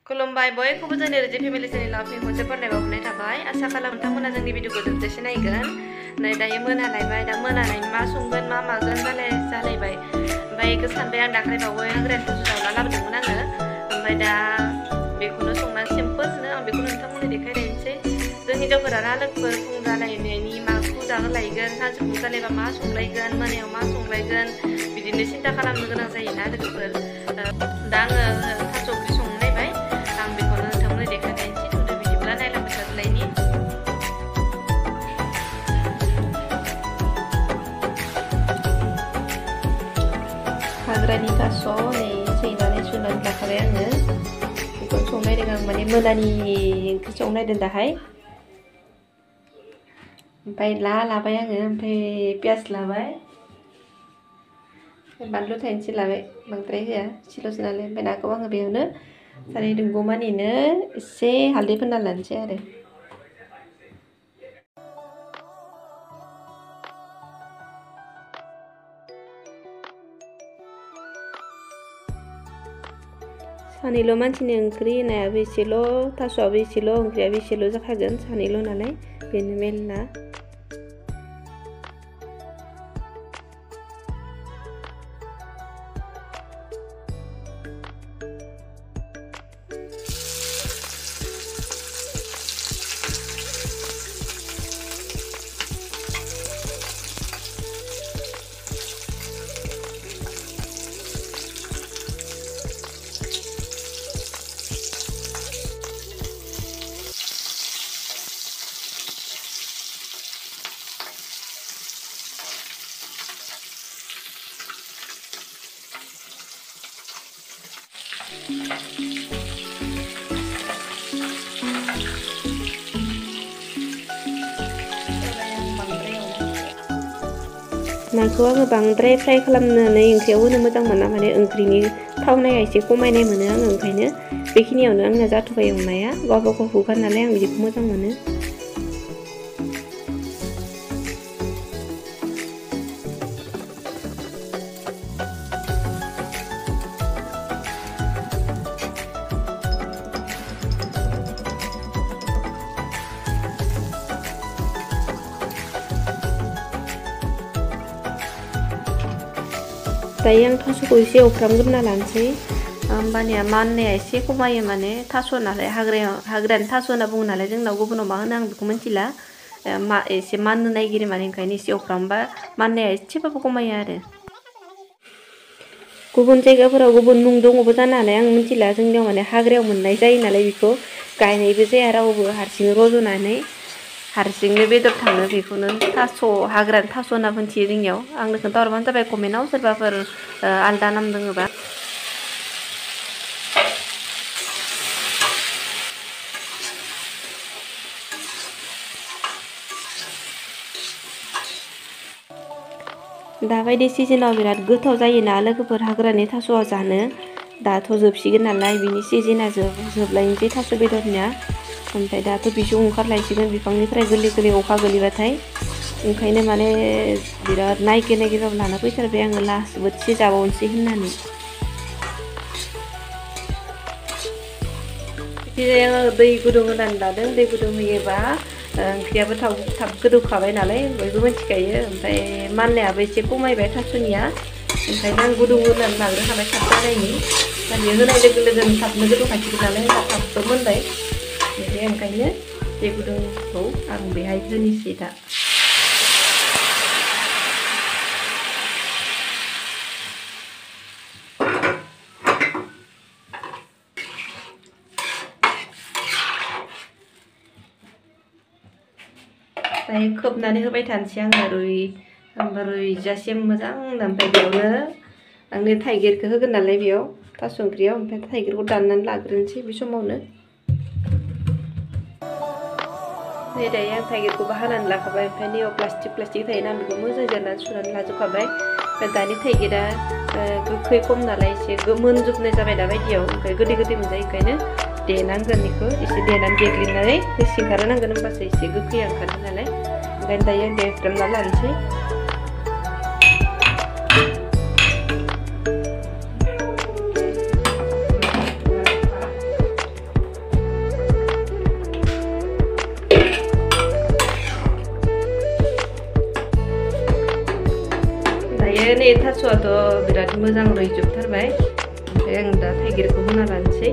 खुलुमबाय बयखौबो जोंनि रिजि फेमिलि चेनेलाव फिन खनसे बरायबावनाय थाबाय। आसा खालामो नोंथांमोना जोंनि भिडिअखौ जोबजासे नायगोन। नै दायो मोनालायबाय, दा मोनानायनि मा संगोन मा मागोन जालायबाय। ओमफ्राय बेखौ सानबाय आं दाखालि बावै हाग्रानि थास' जावना लाबोदोंमोन आङो। ओमफ्राय दा बेखौनो संना सिम्पोलनो आं बेखौ नोंथांमोननो देखायलायनोसै। जों हिन्जावफोरा लोगोफोर फुं जालायनायनि माखौ जाहोलायगोन, सानजौफु जालायबा मा संलायगोन, मोनायाव मा संलायगोन, बिदिनो सिन्था खालामनो गोनां जायोना लोगोफोर। दा आङो थास' ओंख्रि संनो नायबाय। आं बेखौनो नोंथांमोननो देखायलायनोसै। थुदो बिदिब्ला नायलांबाय थादोलायनि। हाग्रानि थास' नै सैनानै सुनानै लाखाबाय आङो। बेखौ संनायदों आं, माने मोनानि ओंख्रि संनायदों दाहाय। ओमफ्राय लाबाय आङो, ओमफ्राय पियास लाबाय, बानलु थाइनैसो लाबाय, बांद्राय होआ एसेल'सो नालाय। ओमफ्राय नाखौ आङो बेयावनो साराय दुंगौमानिनो एसे हालदै फोनना लानोसै आरो। सानैल' मानसिनि ओंख्रि नायाबो एसेल', थास'आबो एसेल', ओंख्रियाबो एसेल' जाखागोन, सानैल' नालाय बेनो मेलना। नाखौ आङो बांद्राय फ्राय खालामनानै ओंख्रियाव होनो मोजां मोना, माने ओंख्रिनि थावनाया एसे खमायनाय मोनो आङो। ओंखायनो बेखिनियावनो आंना जाथ'बाय एवनाया। गावबा गाव हुगार नालाय आं बिदिखौ मोजां मोनो। दायो आं थास'खौ एसे एवफ्रामग्रोना लानोसै, होमबानिया माननाया एसे खमायो। माने थास' नालाय हाग्रानि थास' होनना बुङो नालाय जोंनाव, गुबुनाव मा होनो आं बेखौ मिथिला। एसे माननो नागिरो, माने ओंखायनो एसे एवफ्रामबा माननाया एसेबाबो खमायो आरो। गुबुन जायगाफोराव गुबुन मुं दङबो जानो हानाय, आं मिथिला। जोंनियाव माने हाग्रायाव मोननाय जायो नालाय, बेखौ गायनायबो जाया रावबो, हारसिं रज'नानै हारसिंनो बेदर थाङो। बेखौनो थास', हाग्रानि थास' होनना मिथियो जोंनियाव। आंनो खोन्थाहरबानो जाबाय कमेन्टआव, सोरबाफोर आलदा नाम दोङोबा। दाबायदि सिजोनाव बिराद गोथाव जायोना लोगोफोर हाग्रानि थास'आ जानो। दाथ' जोबसिगोन नालाय, बिनि सिजोना जोबलायनोसै थास' बेदरनिया। ओमफ्राय दाथ' बिसुं ओंखारलायसिगोन बिफांनिफ्राय गोरलै गोरलै अखा गोलैबाथाय। ओंखायनो माने बिराद नायगिरबाबो लाना फैथारबाय आङो, लास्ट बोथिसे जाबावनोसै होननानै। बिदिनो आङो दै गुदुं होनानै लादों। दै गुदुं होयोबा ओंख्रियाबो थाब गोदौखाबाय नालाय, बयबो मिथिखायो। ओमफ्राय माननायाबो एसे खमायबाय थास'निया। ओंखायनो आं गुदुं होनानै लाग्रोखाबाय थाब जानायनि। दा बेयो होनाय लोगो लोगोनो थाबनो गोदौखासिगोन नालाय, थाबबो मोनबाय। बिदि ओंखायनो दै गुदुंखौ आं बेहाय होनोसै दा। दायो खोबनानै होबाय थानोसै आङो, रुइजासिम मोजां। ओमफ्राय बेयावनो आंनो थाइगिरखौ होगोन नालाय बेयाव थास' ओंख्रियाव, ओमफ्राय थाइगिरखौ दाननानै लाग्रोनोसै बे समावनो। नै दायो आं थाइगिरखौबो हानानै लाखाबाय। ओमफ्राय नैयाव प्लास्टिक थायोना, आं बेखौ मोजां जिरनानै सुनानै लाजोबखाबाय। ओमफ्राय दानि थाइगिरा गोखै खम नालाय एसे मोनजोबनाय जाबाय दाबायदियाव। ओमफ्राय गोदै मोनजायो, ओंखायनो देनांगोन बेखौ एसे देनानै देग्लिनानै रोसि ओंखारहोनांगोन, होमबासो एसे गोखैया ओंखारो नालाय। ओंखायनो दायो आं देफ्रामना लानोसै। थास'आथ' बिराद मोजां रुइजोबथारबाय ओमफ्राय आं दा थाइगिरखौ होना लानोसै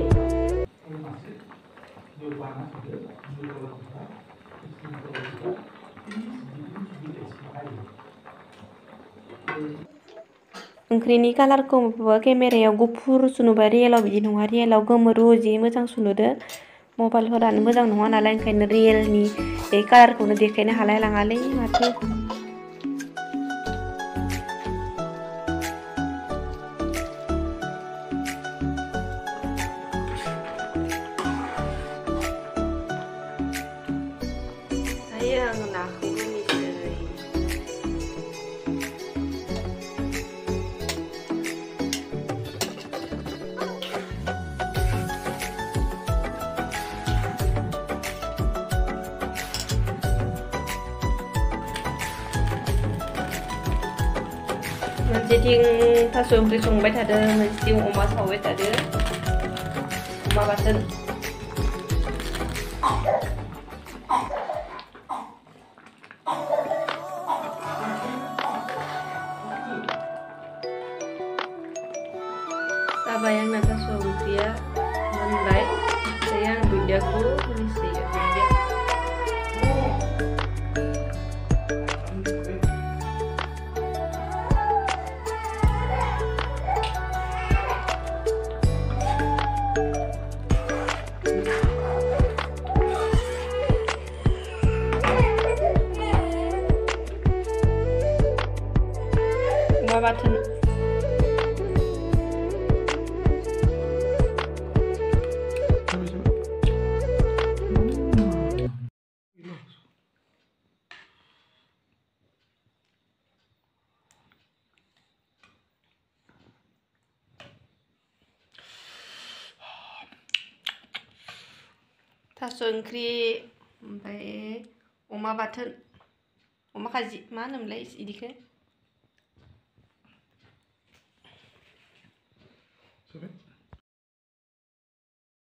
ओंख्रिनि कालारखौ केमेरायाव गुफुर सुनुबाय रियेलाव बिदि नङा रियेलाव गोमोरु जि मोजां सुनुदो मबाइलफोरानो मोजां नङा नालाय ओंखायनो रियेलनि बे कालारखौनो देखायनो हालाय लाङालै माथो दायो आं नाखौ होनोसै मोनसेथिं थास' ओंख्रि संबाय थादों मोनसेथिं अमा सावबाय थादों अमा बाथोन जाबाय आंना थास' ओंख्रिया मोनबाय दायो आं दुन्दियाखौ होनोसै दुन्दिया अमा बाथोन थास' ओंख्रि ओमफ्राय अमा बाथोन अमा खाजि मा होनोमोनलाय इदिखो